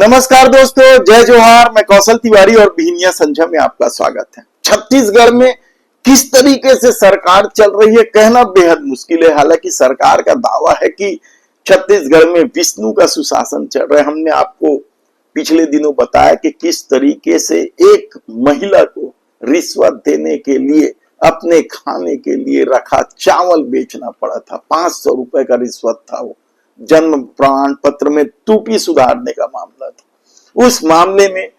नमस्कार दोस्तों, जय जोहार। मैं कौशल तिवारी और बिहनिया संझा में आपका स्वागत है। छत्तीसगढ़ में किस तरीके से सरकार चल रही है कहना बेहद मुश्किल है। हालांकि सरकार का दावा है कि छत्तीसगढ़ में विष्णु का सुशासन चल रहा है। हमने आपको पिछले दिनों बताया कि किस तरीके से एक महिला को रिश्वत देने के लिए अपने खाने के लिए रखा चावल बेचना पड़ा था। 500 रुपए का रिश्वत था। वो जन्म प्रमाण पत्र में त्रुटि सुधारने का मामला था। उस मामले में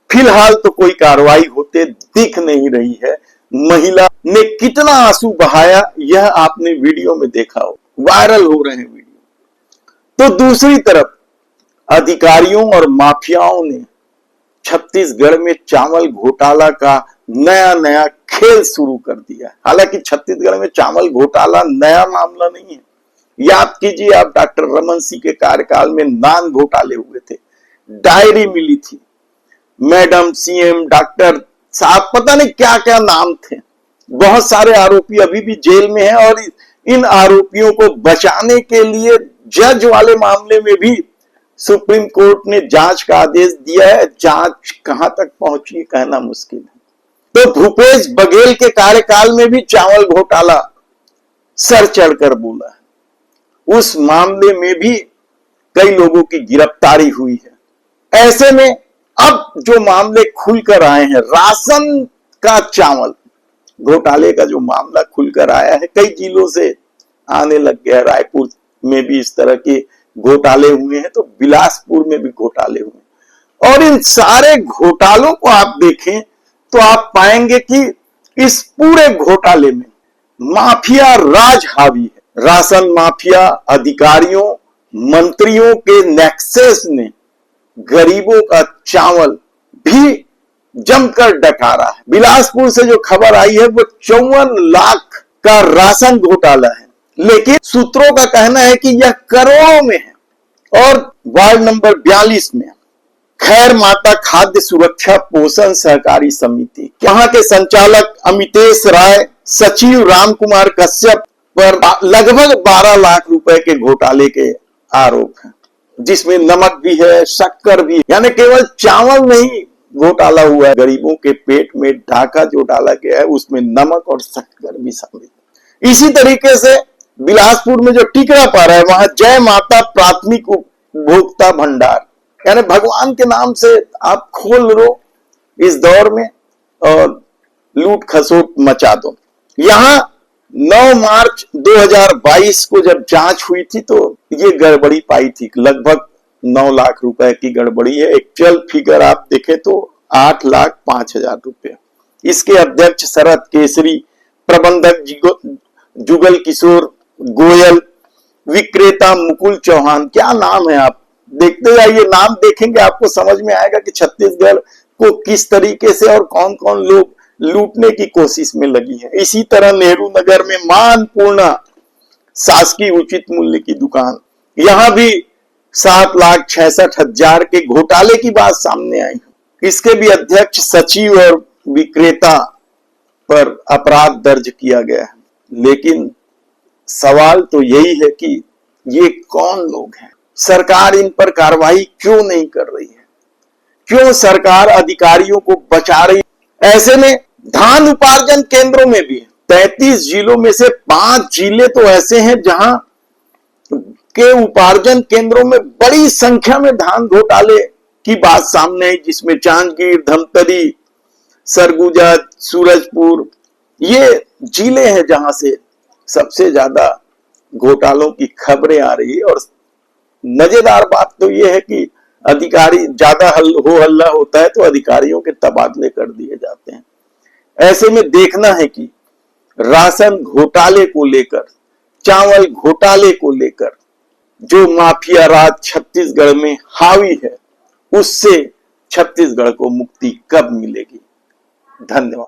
फिलहाल तो कोई कार्रवाई होते दिख नहीं रही है। महिला ने कितना आंसू बहाया यह आपने वीडियो में देखा हो, वायरल हो रहे हैं वीडियो। तो दूसरी तरफ अधिकारियों और माफियाओं ने छत्तीसगढ़ में चावल घोटाला का नया नया खेल शुरू कर दिया। हालांकि छत्तीसगढ़ में चावल घोटाला नया मामला नहीं है। याद कीजिए, आप डॉक्टर रमन सिंह के कार्यकाल में नान घोटाले हुए थे, डायरी मिली थी, मैडम सीएम डॉक्टर साहब पता नहीं क्या क्या नाम थे। बहुत सारे आरोपी अभी भी जेल में हैं और इन आरोपियों को बचाने के लिए जज वाले मामले में भी सुप्रीम कोर्ट ने जांच का आदेश दिया है। जांच कहां तक पहुंची कहना मुश्किल है। तो भूपेश बघेल के कार्यकाल में भी चावल घोटाला सर चढ़कर बोला है। उस मामले में भी कई लोगों की गिरफ्तारी हुई है। ऐसे में अब जो मामले खुलकर आए हैं, राशन का चावल घोटाले का जो मामला खुलकर आया है, कई जिलों से आने लग गया। रायपुर में भी इस तरह के घोटाले हुए हैं, तो बिलासपुर में भी घोटाले हुए। और इन सारे घोटालों को आप देखें तो आप पाएंगे कि इस पूरे घोटाले में माफिया राज हावी है। राशन माफिया, अधिकारियों, मंत्रियों के नेक्सस ने गरीबों का चावल भी जमकर डकारा है। बिलासपुर से जो खबर आई है वो 54 लाख का राशन घोटाला है, लेकिन सूत्रों का कहना है कि यह करोड़ों में है। और वार्ड नंबर 42 में खैर माता खाद्य सुरक्षा पोषण सहकारी समिति, यहाँ के संचालक अमितेश राय, सचिव राम कुमार कश्यप पर लगभग 12 लाख रुपए के घोटाले के आरोप हैं, जिसमें नमक भी है, शक्कर भी है। यानी केवल चावल नहीं घोटाला हुआ है, गरीबों के पेट में ढाका जो डाला गया है उसमें नमक और शक्कर भी शामिल। इसी तरीके से बिलासपुर में जो टिकरा पा रहा है, वहां जय माता प्राथमिक उपभोक्ता भंडार, यानी भगवान के नाम से आप खोल लो इस दौर में और लूट खसोट मचा दो। यहां 9 मार्च 2022 को जब जांच हुई थी तो ये गड़बड़ी पाई थी। लगभग 9 लाख रुपए की गड़बड़ी है। एक्चुअल फिगर आप देखें तो 8,05,000 रुपए। इसके अध्यक्ष शरद केसरी, प्रबंधक जुगल किशोर गोयल, विक्रेता मुकुल चौहान। क्या नाम है, आप देखते जाइए, नाम देखेंगे आपको समझ में आएगा कि छत्तीसगढ़ को किस तरीके से और कौन कौन लोग लूटने की कोशिश में लगी है। इसी तरह नेहरू नगर में मानपूर्णा शासकीय उचित मूल्य की दुकान, यहां भी 7,66,000 के घोटाले की बात सामने आई। इसके भी अध्यक्ष, सचिव और विक्रेता पर अपराध दर्ज किया गया है। लेकिन सवाल तो यही है कि ये कौन लोग हैं, सरकार इन पर कार्रवाई क्यों नहीं कर रही है, क्यों सरकार अधिकारियों को बचा रही है। ऐसे में धान उपार्जन केंद्रों में भी 33 जिलों में से 5 जिले तो ऐसे हैं जहां के उपार्जन केंद्रों में बड़ी संख्या में धान घोटाले की बात सामने आई, जिसमें जांजगीर, धमतरी, सरगुजा, सूरजपुर ये जिले हैं जहां से सबसे ज्यादा घोटालों की खबरें आ रही है। और मजेदार बात तो यह है कि अधिकारी ज्यादा हो हल्ला होता है तो अधिकारियों के तबादले कर दिए जाते हैं। ऐसे में देखना है कि राशन घोटाले को लेकर, चावल घोटाले को लेकर जो माफिया राज छत्तीसगढ़ में हावी है, उससे छत्तीसगढ़ को मुक्ति कब मिलेगी। धन्यवाद।